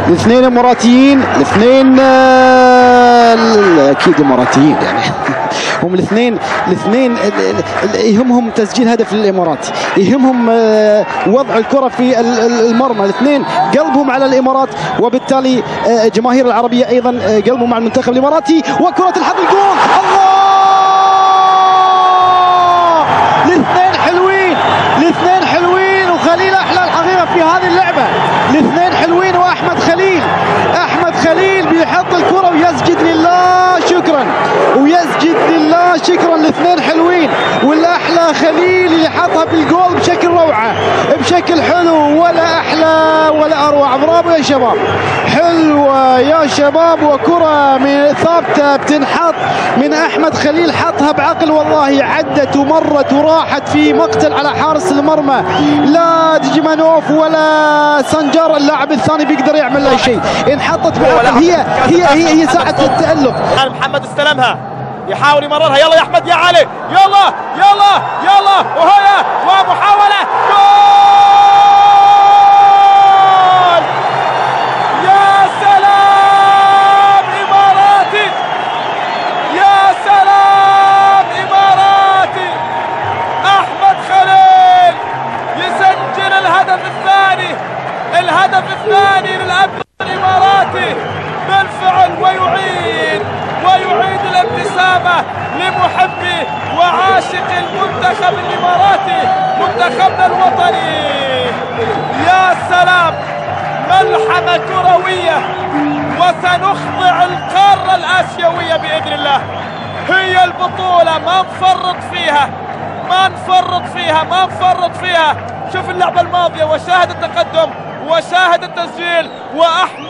الاثنين اماراتيين، الاثنين اكيد اماراتيين يعني هم الاثنين يهمهم تسجيل هدف للامارات، يهمهم وضع الكره في المرمى، الاثنين قلبهم على الامارات، وبالتالي جماهير العربيه ايضا قلبهم على المنتخب الاماراتي. وكره الحظ الجول، الله! الاثنين حلوين، الاثنين حلوين، وخليل احلى الحقيقه في هذه اللعبه، الاثنين حلوين. واحمد خليل، احمد خليل بيحط الكره ويسجد لله شكرا، ويسجد لله شكرا. الاثنين حلوين، والاحلى خليل اللي حطها بالجول بشكل روعه، بشكل حلو، ولا احلى ولا اروع. برافو يا شباب، حلوه يا شباب، وكره من ثابته بتنحط من احمد خليل، حطها بعقل والله، عدت ومرت وراحت في مقتل على حارس المرمى. لا دجمانوف ولا سنجار اللاعب الثاني بيقدر يعمل له شيء، انحطت بعقل. هي ساعه التألق. محمد استلمها، يحاول يمررها، يلا يا احمد يا علي، يلا يلا يلا، وهي ومحاوله جول! يا سلام اماراتي، يا سلام اماراتي! احمد خليل يسجل الهدف الثاني، الهدف الثاني للأبناء الاماراتي بالفعل، ويعيد الابتسامة لمحبي وعاشق المنتخب الإماراتي، منتخبنا الوطني. يا سلام، ملحمة كروية، وسنخضع القارة الآسيوية بإذن الله. هي البطولة، ما نفرط فيها، ما نفرط فيها، ما نفرط فيها. شوف اللعبة الماضية، وشاهد التقدم، وشاهد التسجيل، وأحمد